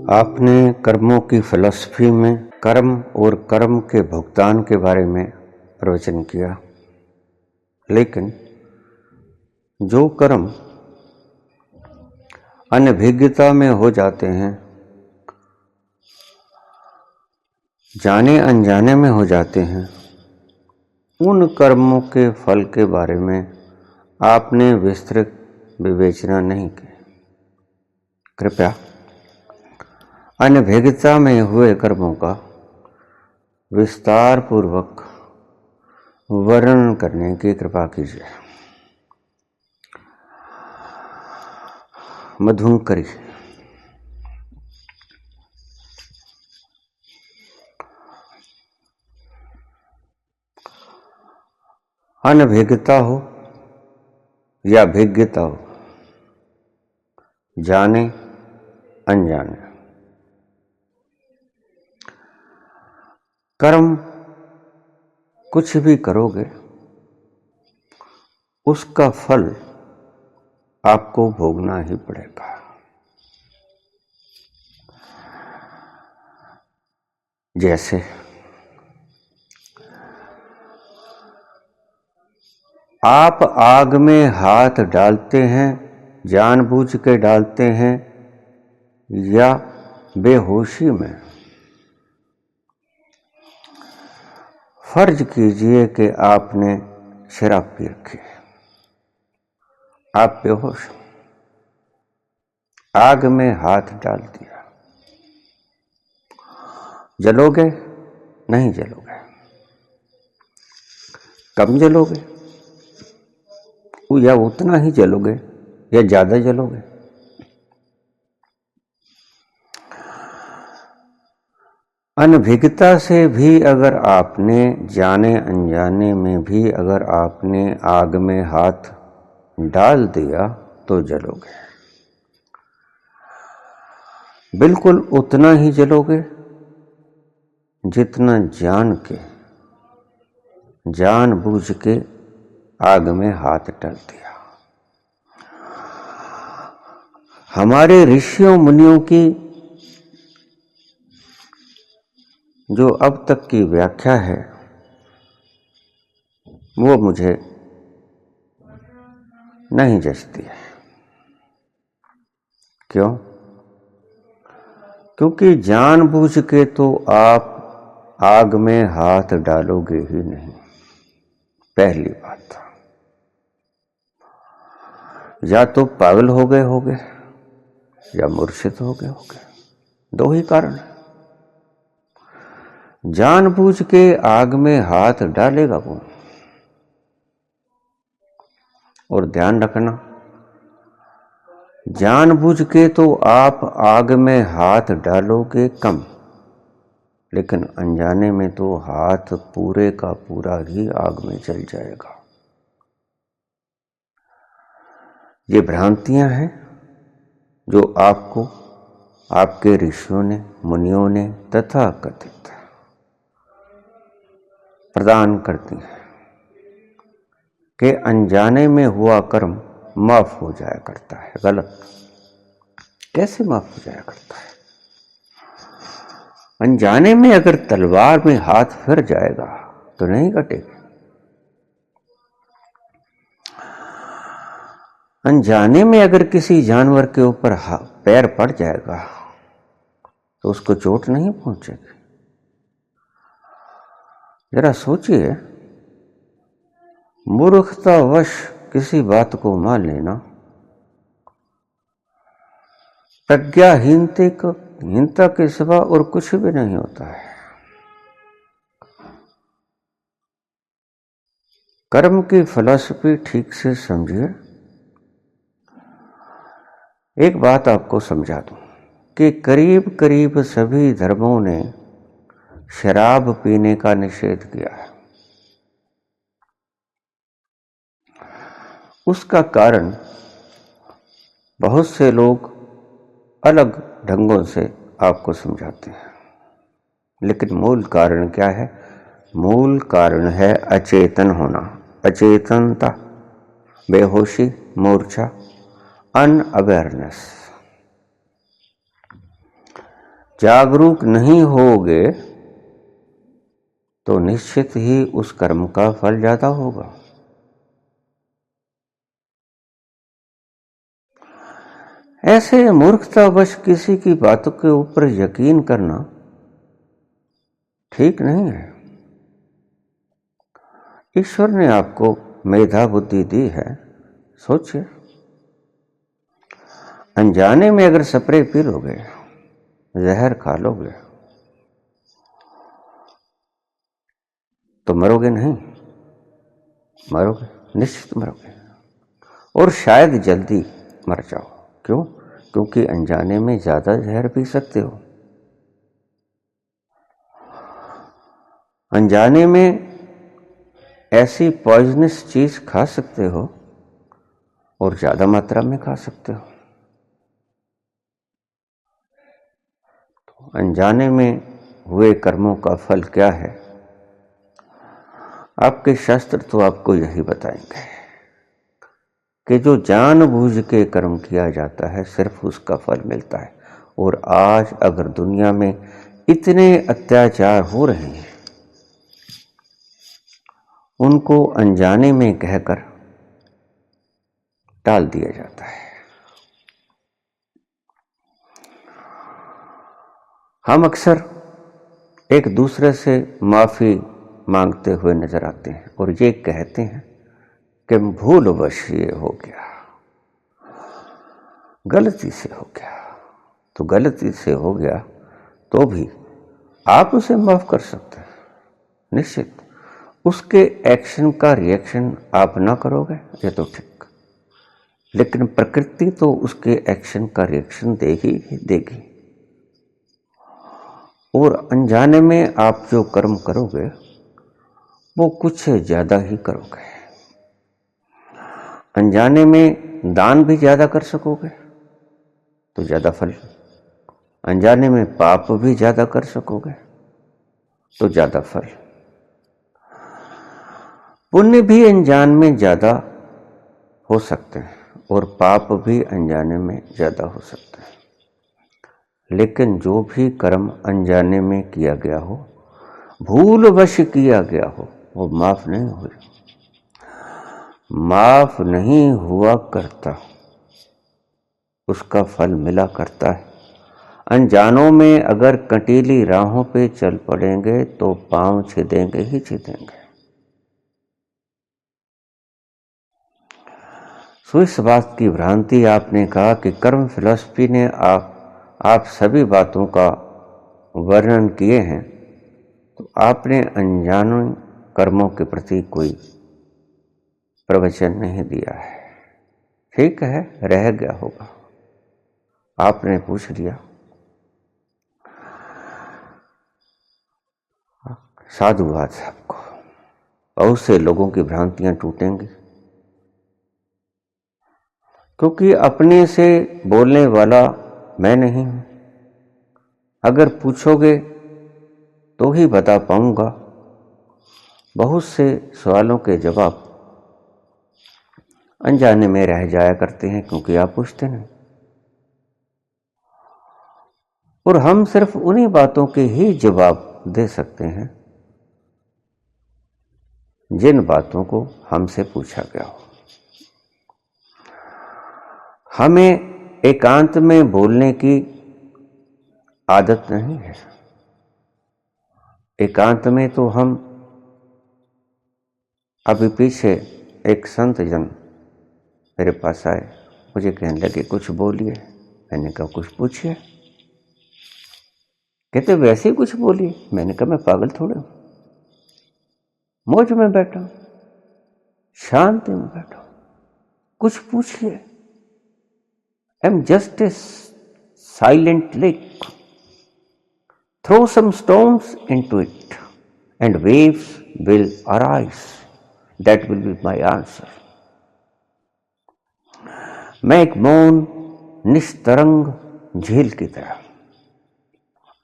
आपने कर्मों की फिलॉसफी में कर्म और कर्म के भुगतान के बारे में प्रवचन किया, लेकिन जो कर्म अनभिज्ञता में हो जाते हैं, जाने अनजाने में हो जाते हैं, उन कर्मों के फल के बारे में आपने विस्तृत विवेचना नहीं की। कृपया अनभिज्ञता में हुए कर्मों का विस्तार पूर्वक वर्णन करने की कृपा कीजिए। मधुकरी। अनभिज्ञता हो या भिज्ञता हो, जाने अनजाने, कर्म कुछ भी करोगे उसका फल आपको भोगना ही पड़ेगा। जैसे आप आग में हाथ डालते हैं, जानबूझ के डालते हैं या बेहोशी में, फर्ज कीजिए कि आपने शराब पी रखी है, आप बेहोश, आग में हाथ डाल दिया, जलोगे? नहीं जलोगे। कम जलोगे या उतना ही जलोगे या ज्यादा जलोगे? अनभिज्ञता से भी अगर आपने जाने अनजाने में भी अगर आपने आग में हाथ डाल दिया तो जलोगे। बिल्कुल उतना ही जलोगे जितना जानबूझ के आग में हाथ डाल दिया। हमारे ऋषियों मुनियों की जो अब तक की व्याख्या है वो मुझे नहीं जचती है। क्यों? क्योंकि जानबूझ के तो आप आग में हाथ डालोगे ही नहीं, पहली बात। या तो पागल हो गए या मूर्छित हो गए, दो ही कारण है। जानबूझ के आग में हाथ डालेगा वो। और ध्यान रखना, जानबूझ के तो आप आग में हाथ डालोगे कम, लेकिन अनजाने में तो हाथ पूरे का पूरा ही आग में जल जाएगा। ये भ्रांतियां हैं जो आपको आपके ऋषियों ने, मुनियों ने तथा कथित प्रदान करती हैं कि अनजाने में हुआ कर्म माफ हो जाया करता है। गलत। कैसे माफ हो जाया करता है? अनजाने में अगर तलवार में हाथ फिर जाएगा तो नहीं कटेगा। अनजाने में अगर किसी जानवर के ऊपर पैर पड़ जाएगा तो उसको चोट नहीं पहुंचेगी। जरा सोचिए, मूर्खतावश किसी बात को मान लेना प्रज्ञाहीनता के सिवा और कुछ भी नहीं होता है। कर्म की फिलॉसफी ठीक से समझिए। एक बात आपको समझा दूं कि करीब करीब सभी धर्मों ने शराब पीने का निषेध किया है। उसका कारण बहुत से लोग अलग ढंगों से आपको समझाते हैं, लेकिन मूल कारण क्या है? मूल कारण है अचेतन होना, अचेतनता, बेहोशी, मूर्छा, अनअवेयरनेस। जागरूक नहीं होगे तो निश्चित ही उस कर्म का फल ज्यादा होगा। ऐसे मूर्खतावश किसी की बातों के ऊपर यकीन करना ठीक नहीं है। ईश्वर ने आपको मेधा बुद्धि दी है, सोचिए। अनजाने में अगर स्प्रे पी लोगे, जहर खा लोगे, तो मरोगे नहीं? मरोगे, निश्चित मरोगे। और शायद जल्दी मर जाओ। क्यों? क्योंकि अनजाने में ज्यादा जहर पी सकते हो। अनजाने में ऐसी पॉइजनस चीज खा सकते हो और ज्यादा मात्रा में खा सकते हो। तो अनजाने में हुए कर्मों का फल क्या है? आपके शास्त्र तो आपको यही बताएंगे कि जो जानबूझ के कर्म किया जाता है सिर्फ उसका फल मिलता है। और आज अगर दुनिया में इतने अत्याचार हो रहे हैं, उनको अनजाने में कहकर टाल दिया जाता है। हम अक्सर एक दूसरे से माफी मांगते हुए नजर आते हैं और ये कहते हैं कि भूलवश ये हो गया, गलती से हो गया। तो गलती से हो गया तो भी आप उसे माफ कर सकते हैं, निश्चित। उसके एक्शन का रिएक्शन आप ना करोगे ये तो ठीक, लेकिन प्रकृति तो उसके एक्शन का रिएक्शन देगी ही देगी। और अनजाने में आप जो कर्म करोगे वो कुछ ज्यादा ही करोगे। अनजाने में दान भी ज्यादा कर सकोगे तो ज्यादा फल, अनजाने में पाप भी ज्यादा कर सकोगे तो ज्यादा फल। पुण्य भी अनजान में ज्यादा हो सकते हैं और पाप भी अनजाने में ज्यादा हो सकते हैं। लेकिन जो भी कर्म अनजाने में किया गया हो, भूलवश किया गया हो, वो माफ नहीं हो, माफ नहीं हुआ करता, उसका फल मिला करता है। अनजानों में अगर कंटीली राहों पे चल पड़ेंगे तो पांव छिदेंगे ही छिदेंगे। सो इस बात की भ्रांति आपने कहा कि कर्म फिलॉसफी ने आप सभी बातों का वर्णन किए हैं, तो आपने अनजाने कर्मों के प्रति कोई प्रवचन नहीं दिया है। ठीक है, रह गया होगा, आपने पूछ लिया, साधुवाद है आपको। बहुत से लोगों की भ्रांतियां टूटेंगी, क्योंकि अपने से बोलने वाला मैं नहीं हूं। अगर पूछोगे तो ही बता पाऊंगा। बहुत से सवालों के जवाब अनजाने में रह जाया करते हैं क्योंकि आप पूछते नहीं। और हम सिर्फ उन्हीं बातों के ही जवाब दे सकते हैं जिन बातों को हमसे पूछा गया हो। हमें एकांत में बोलने की आदत नहीं है। एकांत में तो हम, अभी पीछे एक संत जन मेरे पास आए, मुझे कहने लगे कुछ बोलिए। मैंने कहा कुछ पूछिए। कहते वैसे ही कुछ बोलिए। मैंने कहा मैं पागल थोड़े हूं, मौज में बैठा हूं, शांति में बैठा हूं, कुछ पूछिए। I am just a silent lake, throw some stones into it and waves will arise, that will be my answer. मैं एक मौन निस्तरंग झील की तरह,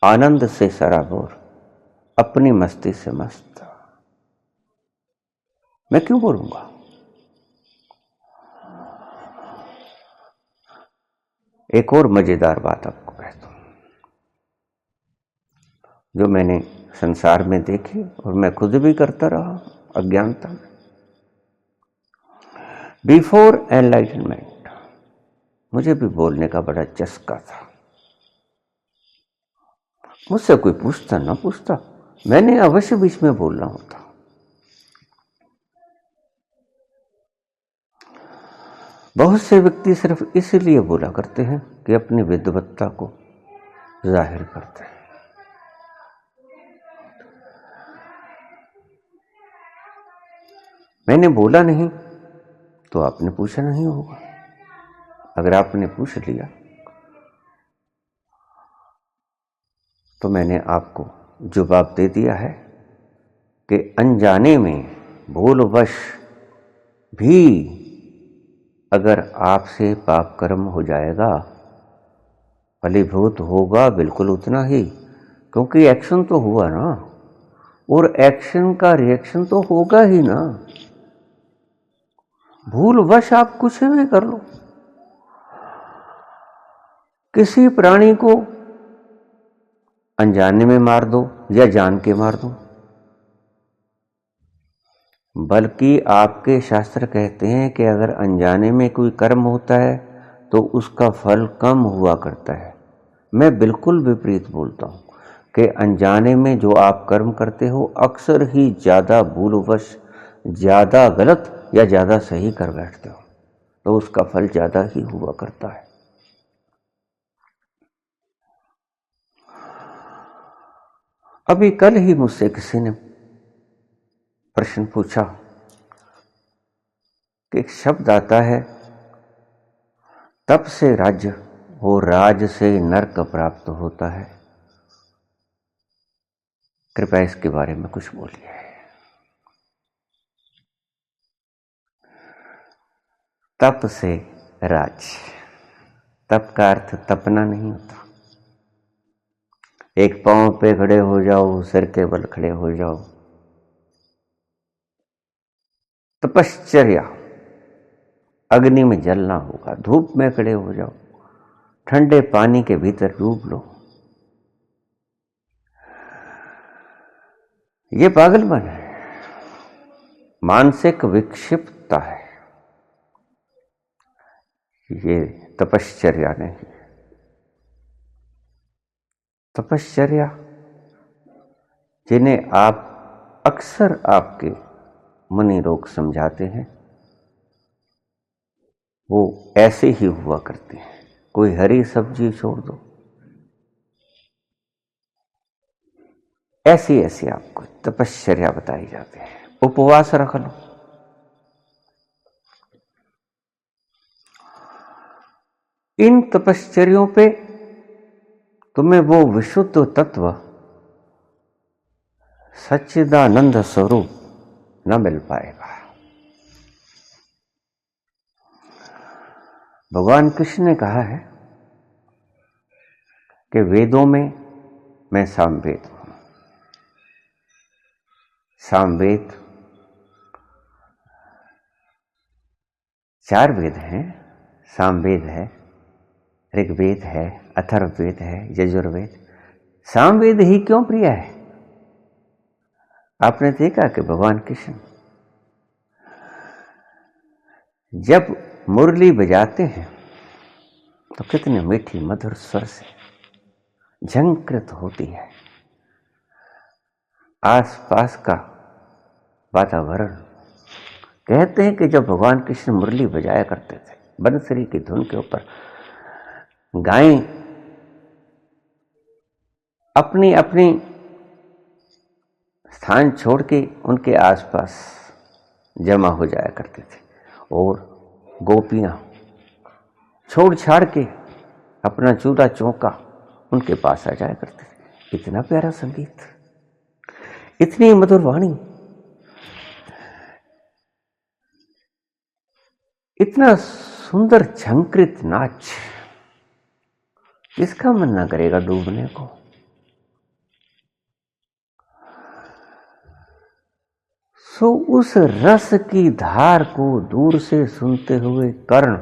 आनंद से सराबोर, अपनी मस्ती से मस्त। मैं क्यों बोलूंगा? एक और मजेदार बात आपको कहता हूं। जो मैंने संसार में देखे और मैं खुद भी करता रहा अज्ञानता में। बिफोर एनलाइटनमेंट मुझे भी बोलने का बड़ा चस्का था। मुझसे कोई पूछता ना पूछता, मैंने अवश्य बीच में बोलना होता। बहुत से व्यक्ति सिर्फ इसलिए बोला करते हैं कि अपनी विद्वत्ता को जाहिर करते हैं। मैंने बोला नहीं तो आपने पूछा नहीं होगा। अगर आपने पूछ लिया तो मैंने आपको जवाब दे दिया है कि अनजाने में भूलवश भी अगर आपसे पाप कर्म हो जाएगा, फलीभूत होगा बिल्कुल उतना ही, क्योंकि एक्शन तो हुआ ना, और एक्शन का रिएक्शन तो होगा ही ना। भूलवश आप कुछ भी कर लो, किसी प्राणी को अनजाने में मार दो या जान के मार दो, बल्कि आपके शास्त्र कहते हैं कि अगर अनजाने में कोई कर्म होता है तो उसका फल कम हुआ करता है। मैं बिल्कुल विपरीत बोलता हूं कि अनजाने में जो आप कर्म करते हो अक्सर ही ज़्यादा भूलवश ज़्यादा गलत या ज़्यादा सही कर बैठते हो, तो उसका फल ज़्यादा ही हुआ करता है। अभी कल ही मुझसे किसी ने प्रश्न पूछा कि एक शब्द आता है, तप से राज्य हो राज से नरक प्राप्त होता है। कृपया इसके बारे में कुछ बोलिए। तप से राज, तप का अर्थ तपना नहीं होता। एक पांव पे खड़े हो जाओ, सिर के बल खड़े हो जाओ, तपश्चर्या। अग्नि में जलना होगा, धूप में खड़े हो जाओ, ठंडे पानी के भीतर डूब लो, ये पागलपन है, मानसिक विक्षिप्तता है, ये तपश्चर्या नहीं। तपश्चर्या जिन्हें आप अक्सर आपके मुनि लोग समझाते हैं वो ऐसे ही हुआ करते हैं। कोई हरी सब्जी छोड़ दो, ऐसी ऐसी आपको तपश्चर्या बताई जाती है। उपवास रख लो, इन तपश्चर्यों पे तुम्हें वो विशुद्ध तत्व सच्चिदानंद स्वरूप न मिल पाएगा। भगवान कृष्ण ने कहा है कि वेदों में मैं सामवेद हूं। सामवेद 4 वेद हैं। सामवेद है, ऋग्वेद है, अथर्ववेद है, यजुर्वेद। सामवेद ही क्यों प्रिय है? आपने देखा कि भगवान कृष्ण जब मुरली बजाते हैं तो कितने मीठी मधुर स्वर से झंकृत होती है आसपास का वातावरण। कहते हैं कि जब भगवान कृष्ण मुरली बजाया करते थे, बंसरी की धुन के ऊपर गायें अपनी अपनी स्थान छोड़ के उनके आसपास जमा हो जाया करते थे, और गोपियां छोड़ छाड़ के अपना चूल्हा चौका उनके पास आ जाया करते थे। इतना प्यारा संगीत, इतनी मधुर वाणी, इतना सुंदर झंकृत नाच, किसका मन ना करेगा डूबने को। सो उस रस की धार को दूर से सुनते हुए कर्ण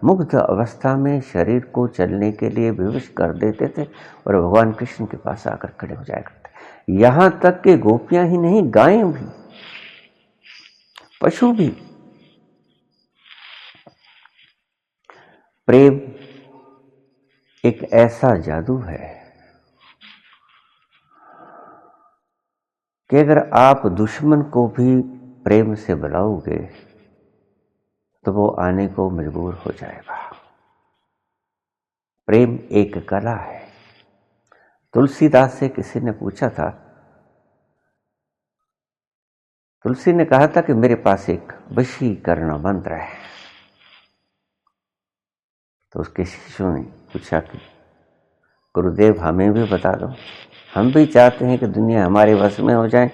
मुग्ध अवस्था में शरीर को चलने के लिए विवश कर देते थे और भगवान कृष्ण के पास आकर खड़े हो जाया करते। यहां तक कि गोपियां ही नहीं, गायें भी, पशु भी। प्रेम एक ऐसा जादू है कि अगर आप दुश्मन को भी प्रेम से बुलाओगे तो वो आने को मजबूर हो जाएगा। प्रेम एक कला है। तुलसीदास से किसी ने पूछा था, तुलसी ने कहा था कि मेरे पास एक वशीकरण मंत्र है। तो उसके शिष्यों ने पूछा कि गुरुदेव हमें भी बता दो, हम भी चाहते हैं कि दुनिया हमारे वश में हो जाए।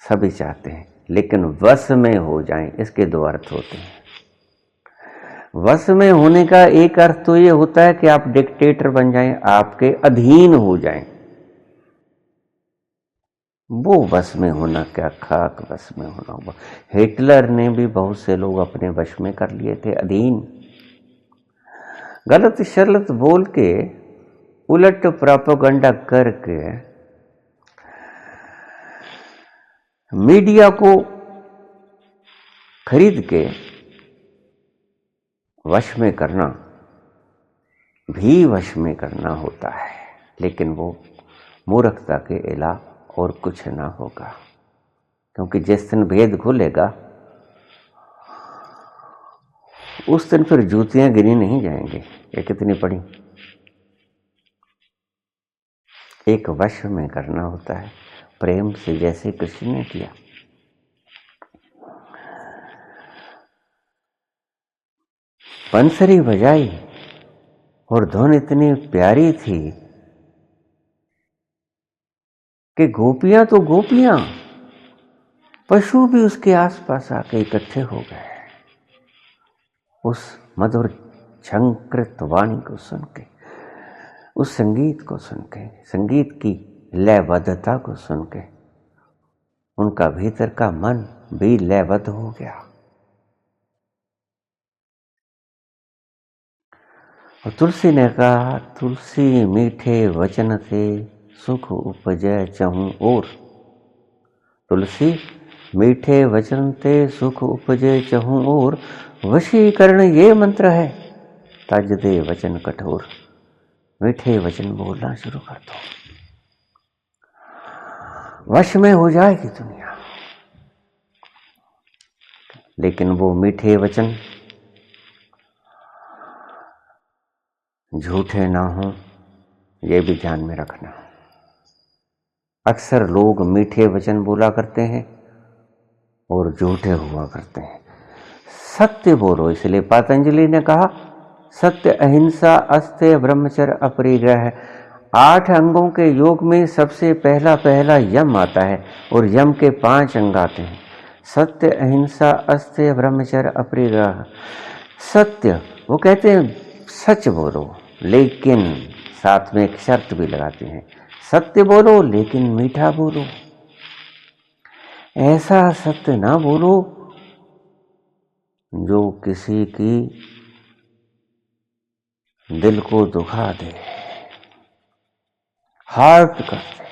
सभी चाहते हैं, लेकिन वश में हो जाए इसके दो अर्थ होते हैं। वश में होने का एक अर्थ तो ये होता है कि आप डिक्टेटर बन जाएं, आपके अधीन हो जाएं। वो वश में होना क्या, खाक वश में होना हुआ। हिटलर ने भी बहुत से लोग अपने वश में कर लिए थे, अधीन। गलत शलत बोल के, उलट प्रोपेगेंडा करके मीडिया को खरीद के वश में करना भी वश में करना होता है, लेकिन वो मूर्खता के अलावा और कुछ ना होगा। क्योंकि जिस दिन भेद खुलेगा उस दिन फिर जूतियां गिनी नहीं जाएंगी ये कितनी पड़ी। एक वश में करना होता है, प्रेम से, जैसे कृष्ण ने किया। बंसरी बजाई और धुन इतनी प्यारी थी कि गोपियां तो गोपियां, पशु भी उसके आसपास आके इकट्ठे हो गए उस मधुर झंकृत वाणी को सुन के, उस संगीत को सुन के, संगीत की लयबद्धता को सुन के। उनका भीतर का मन भी लयबद्ध हो गया। और तुलसी ने कहा, तुलसी मीठे वचन से सुख उपजय चहूं और। तुलसी मीठे वचन ते सुख उपजे चहूं और, वशीकरण ये मंत्र है, तज दे वचन कठोर। मीठे वचन बोलना शुरू कर दो, वश में हो जाएगी दुनिया। लेकिन वो मीठे वचन झूठे ना हो, ये भी ध्यान में रखना। अक्सर लोग मीठे वचन बोला करते हैं और झूठे हुआ करते हैं। सत्य बोलो, इसलिए पतंजलि ने कहा सत्य, अहिंसा, अस्तेय, ब्रह्मचर्य, अपरिग्रह। 8 अंगों के योग में सबसे पहला यम आता है और यम के 5 अंग आते हैं, सत्य, अहिंसा, अस्तेय, ब्रह्मचर्य, अपरिग्रह। सत्य, वो कहते हैं सच बोलो, लेकिन साथ में एक शर्त भी लगाते हैं, सत्य बोलो लेकिन मीठा बोलो। ऐसा सत्य ना बोलो जो किसी की दिल को दुखा दे, हर्ट कर दे,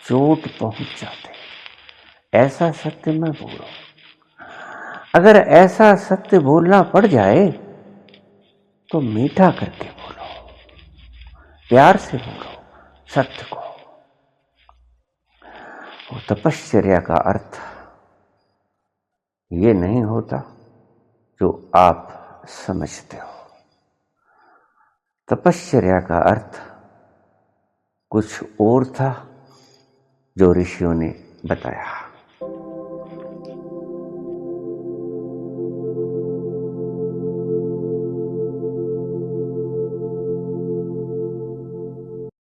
चोट पहुंच जाते। ऐसा सत्य मैं बोलो। अगर ऐसा सत्य बोलना पड़ जाए तो मीठा करके बोलो, प्यार से बोलो सत्य को। वो तपश्चर्या का अर्थ ये नहीं होता जो आप समझते हो। तपश्चर्या का अर्थ कुछ और था जो ऋषियों ने बताया।